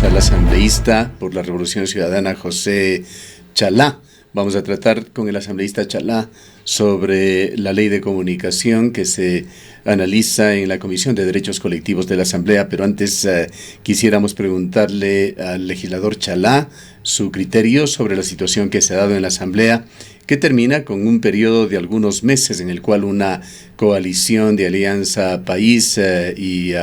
tenemos al asambleísta por la Revolución Ciudadana, José Chalá. Vamos a tratar con el asambleísta Chalá sobre la ley de comunicación que se analiza en la Comisión de Derechos Colectivos de la Asamblea, pero antes quisiéramos preguntarle al legislador Chalá su criterio sobre la situación que se ha dado en la Asamblea, que termina con un periodo de algunos meses en el cual una coalición de Alianza País y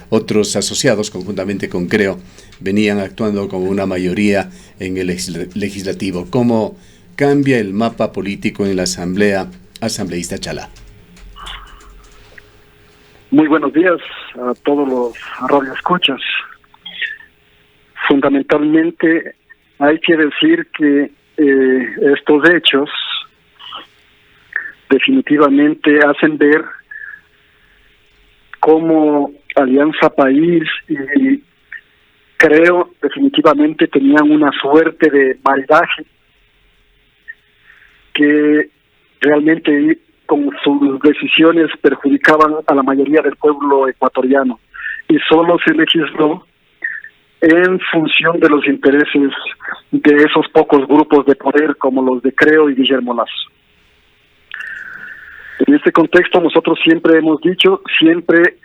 otros asociados, conjuntamente con Creo, venían actuando como una mayoría en el legislativo. ¿Cómo cambia el mapa político en la Asamblea, asambleísta Chalá? Muy buenos días a todos los radioescuchas. Fundamentalmente hay que decir que estos hechos definitivamente hacen ver cómo Alianza País y Creo definitivamente tenían una suerte de maridaje que realmente con sus decisiones perjudicaban a la mayoría del pueblo ecuatoriano, y solo se legisló en función de los intereses de esos pocos grupos de poder como los de Creo y Guillermo Lasso. En este contexto nosotros siempre hemos dicho, siempre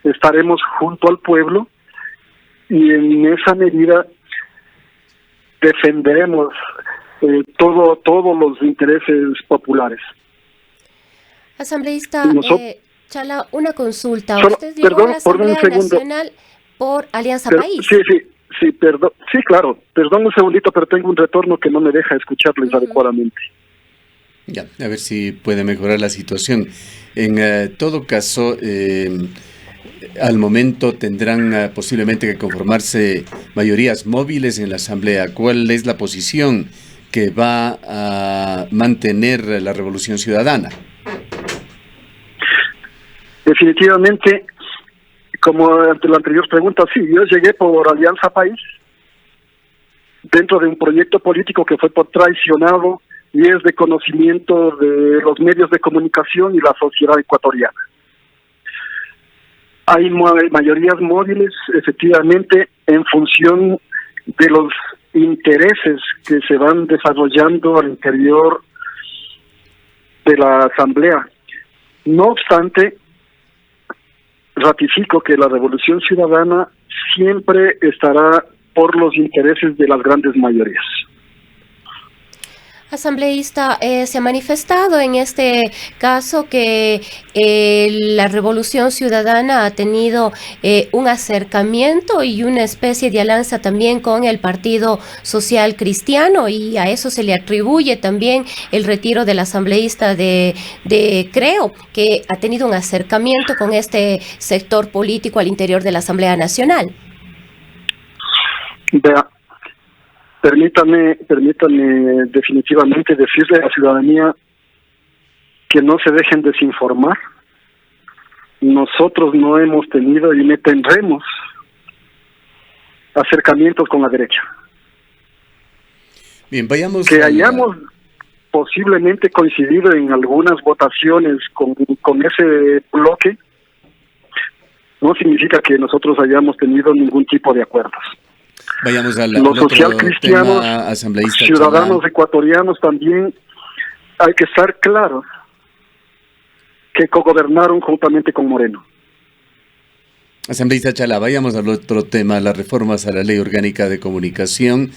estaremos junto al pueblo, y en esa medida defenderemos todos los intereses populares. Asambleísta Chalá, una consulta. Usted llegó perdón, a la Asamblea por un Nacional por Alianza País. Sí, perdón. Sí, claro. Perdón un segundito, pero tengo un retorno que no me deja escucharles adecuadamente. Ya, a ver si puede mejorar la situación. En todo caso, al momento tendrán posiblemente que conformarse mayorías móviles en la Asamblea. ¿Cuál es la posición que va a mantener la Revolución Ciudadana? Definitivamente, como ante la anterior pregunta, sí, yo llegué por Alianza País, dentro de un proyecto político que fue traicionado y es de conocimiento de los medios de comunicación y la sociedad ecuatoriana. Hay mayorías móviles, efectivamente, en función de los intereses que se van desarrollando al interior de la Asamblea. No obstante, ratifico que la Revolución Ciudadana siempre estará por los intereses de las grandes mayorías. Asambleísta, se ha manifestado en este caso que la Revolución Ciudadana ha tenido un acercamiento y una especie de alianza también con el Partido Social Cristiano, y a eso se le atribuye también el retiro del asambleísta de Creo, que ha tenido un acercamiento con este sector político al interior de la Asamblea Nacional. Vea, Permítame definitivamente decirle a la ciudadanía que no se dejen desinformar. Nosotros no hemos tenido y no tendremos acercamientos con la derecha. Bien, vayamos que hayamos posiblemente coincidido en algunas votaciones con ese bloque, no significa que nosotros hayamos tenido ningún tipo de acuerdos. Vayamos a los social cristianos, ciudadanos Chalá, ecuatorianos también, hay que estar claros que cogobernaron juntamente con Moreno. Asambleísta Chalá, vayamos al otro tema, las reformas a la Ley Orgánica de Comunicación.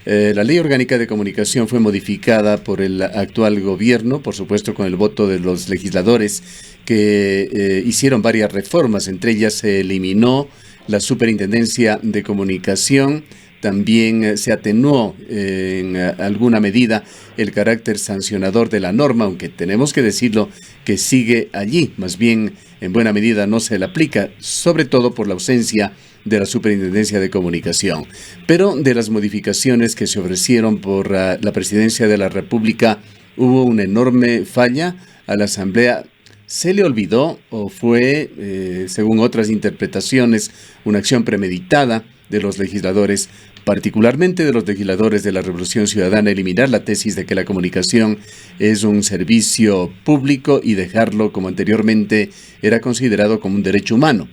La Ley Orgánica de Comunicación fue modificada por el actual gobierno, por supuesto con el voto de los legisladores que hicieron varias reformas. Entre ellas se eliminó la Superintendencia de Comunicación, también se atenuó en alguna medida el carácter sancionador de la norma, aunque tenemos que decirlo que sigue allí, más bien en buena medida no se le aplica, sobre todo por la ausencia de la Superintendencia de Comunicación. Pero de las modificaciones que se ofrecieron por la Presidencia de la República, hubo una enorme falla a la Asamblea. ¿Se le olvidó o fue, según otras interpretaciones, una acción premeditada de los legisladores, particularmente de los legisladores de la Revolución Ciudadana, eliminar la tesis de que la comunicación es un servicio público y dejarlo como anteriormente era considerado como un derecho humano?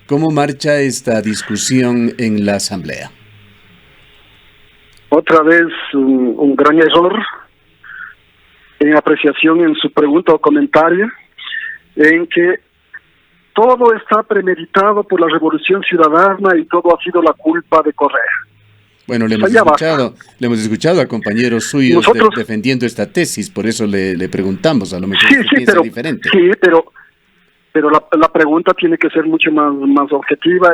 ¿Cómo marcha esta discusión en la Asamblea? otra vez un gran error en apreciación en su pregunta o comentario, en que todo está premeditado por la Revolución Ciudadana y todo ha sido la culpa de Correa. Bueno, le hemos escuchado a compañeros suyos defendiendo esta tesis, por eso le preguntamos, a lo mejor piensa diferente. Sí, pero la pregunta tiene que ser mucho más objetiva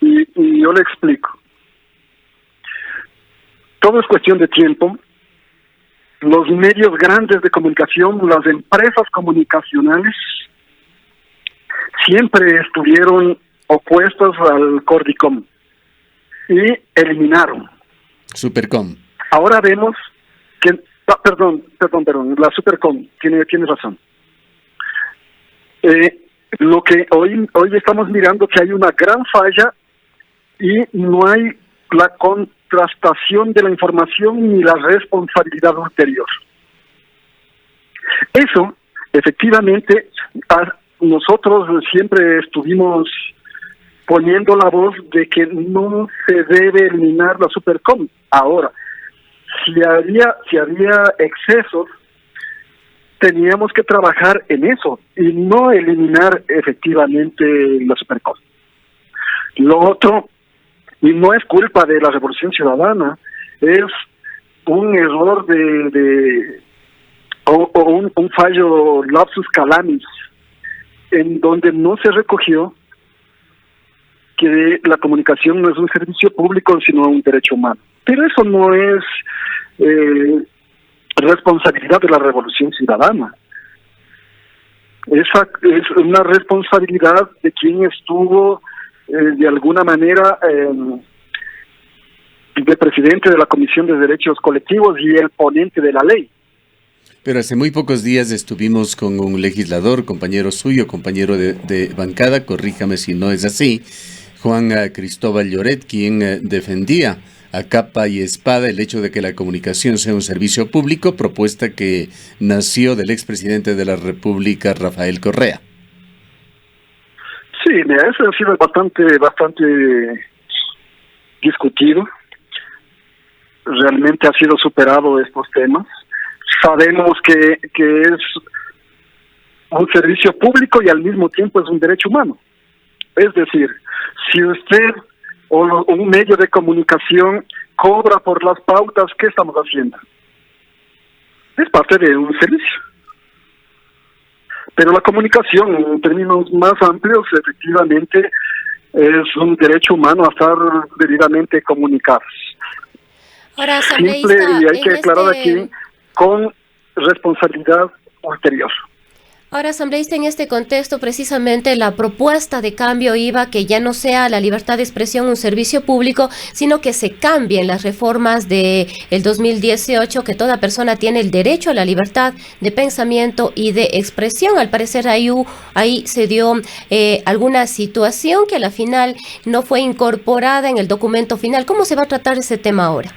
y yo le explico. Todo es cuestión de tiempo. Los medios grandes de comunicación, las empresas comunicacionales, siempre estuvieron opuestos al Cordicom y eliminaron Supercom. Ahora vemos que, perdón, la Supercom, tiene razón. Lo que hoy estamos mirando que hay una gran falla y no hay la contrastación de la información ni la responsabilidad ulterior. Eso, efectivamente, nosotros siempre estuvimos poniendo la voz de que no se debe eliminar la Supercom. Ahora, si había excesos, teníamos que trabajar en eso y no eliminar efectivamente la Supercom. Lo otro, y no es culpa de la Revolución Ciudadana, es un error un fallo lapsus calamis, en donde no se recogió que la comunicación no es un servicio público, sino un derecho humano. Pero eso no es responsabilidad de la Revolución Ciudadana. Esa es una responsabilidad de quien estuvo de alguna manera de presidente de la Comisión de Derechos Colectivos y el ponente de la ley. Pero hace muy pocos días estuvimos con un legislador, compañero suyo, compañero de bancada, corríjame si no es así, Juan Cristóbal Lloret, quien defendía a capa y espada el hecho de que la comunicación sea un servicio público, propuesta que nació del expresidente de la República, Rafael Correa. Sí, eso ha sido bastante discutido. Realmente ha sido superado estos temas. Sabemos que es un servicio público y al mismo tiempo es un derecho humano. Es decir, si usted o un medio de comunicación cobra por las pautas, ¿qué estamos haciendo? Es parte de un servicio. Pero la comunicación, en términos más amplios, efectivamente es un derecho humano a estar debidamente comunicados. Ahora, simple, y hay que aclarar aquí, con responsabilidad ulterior. Ahora, asambleísta, en este contexto, precisamente la propuesta de cambio iba que ya no sea la libertad de expresión un servicio público, sino que se cambien las reformas del 2018, que toda persona tiene el derecho a la libertad de pensamiento y de expresión. Al parecer ahí se dio alguna situación que a la final no fue incorporada en el documento final. ¿Cómo se va a tratar ese tema ahora?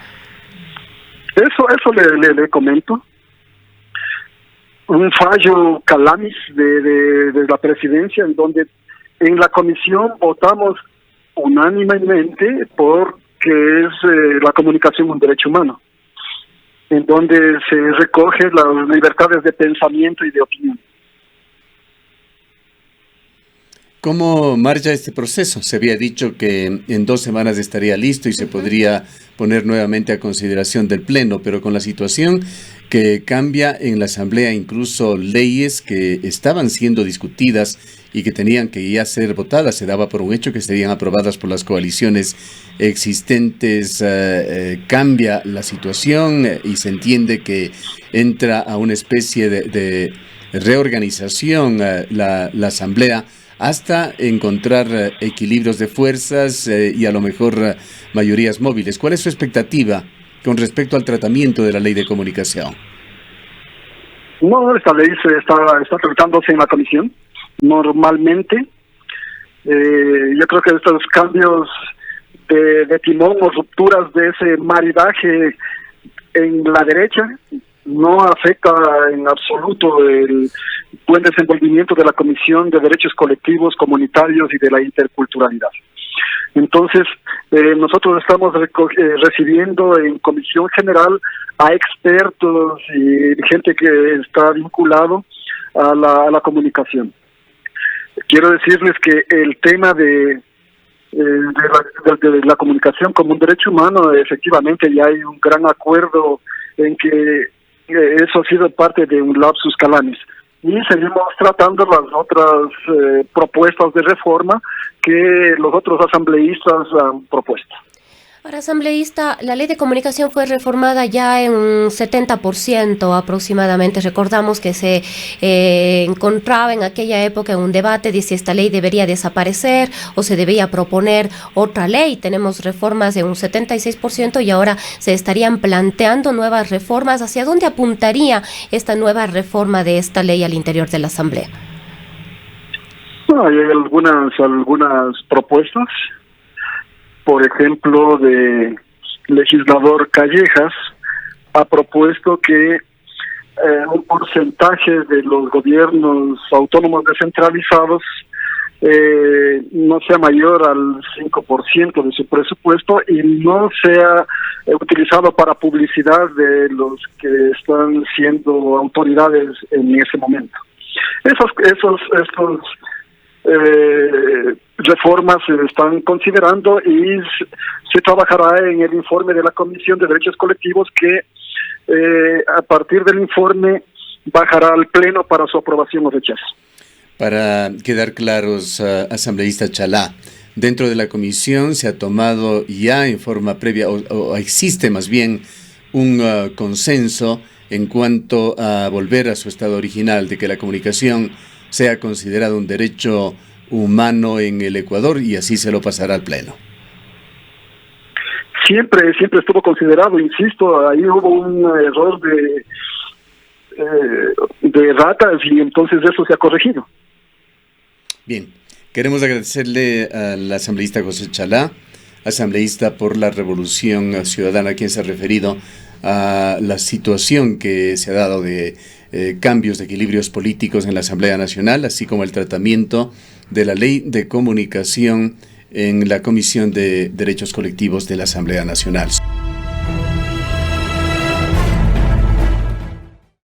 Eso le comento. Un fallo calamis de la presidencia, en donde en la comisión votamos unánimemente porque es la comunicación un derecho humano, en donde se recoge las libertades de pensamiento y de opinión. ¿Cómo marcha este proceso? Se había dicho que en 2 semanas estaría listo y se podría poner nuevamente a consideración del Pleno, pero con la situación que cambia en la Asamblea, incluso leyes que estaban siendo discutidas y que tenían que ya ser votadas, se daba por un hecho que serían aprobadas por las coaliciones existentes, cambia la situación y se entiende que entra a una especie de reorganización la Asamblea, hasta encontrar equilibrios de fuerzas y a lo mejor mayorías móviles. ¿Cuál es su expectativa con respecto al tratamiento de la ley de comunicación? No, esta ley está tratándose en la comisión, normalmente. Yo creo que estos cambios de timón o rupturas de ese maridaje en la derecha no afecta en absoluto el buen desenvolvimiento de la Comisión de Derechos Colectivos, Comunitarios y de la Interculturalidad. Entonces, nosotros estamos recibiendo en Comisión General a expertos y gente que está vinculado a la comunicación. Quiero decirles que el tema de la comunicación como un derecho humano, efectivamente ya hay un gran acuerdo en que eso ha sido parte de un lapsus calamis. Y seguimos tratando las otras propuestas de reforma que los otros asambleístas han propuesto. Ahora, asambleísta, la ley de comunicación fue reformada ya en un 70% aproximadamente. Recordamos que se encontraba en aquella época en un debate de si esta ley debería desaparecer o se debía proponer otra ley. Tenemos reformas de un 76% y ahora se estarían planteando nuevas reformas. ¿Hacia dónde apuntaría esta nueva reforma de esta ley al interior de la Asamblea? Bueno, hay algunas propuestas. Por ejemplo, de legislador Callejas ha propuesto que un porcentaje de los gobiernos autónomos descentralizados no sea mayor al 5% de su presupuesto y no sea utilizado para publicidad de los que están siendo autoridades en ese momento. Estos reformas se están considerando y se trabajará en el informe de la Comisión de Derechos Colectivos que a partir del informe bajará al Pleno para su aprobación o rechazo. Para quedar claros, asambleísta Chalá, dentro de la comisión se ha tomado ya en forma previa o existe más bien un consenso en cuanto a volver a su estado original, de que la comunicación sea considerado un derecho humano en el Ecuador y así se lo pasará al Pleno. Siempre estuvo considerado, insisto, ahí hubo un error de ratas y entonces eso se ha corregido. Bien, queremos agradecerle al asambleísta José Chalá, asambleísta por la Revolución Ciudadana, quien se ha referido a la situación que se ha dado de cambios de equilibrios políticos en la Asamblea Nacional, así como el tratamiento de la Ley de Comunicación en la Comisión de Derechos Colectivos de la Asamblea Nacional.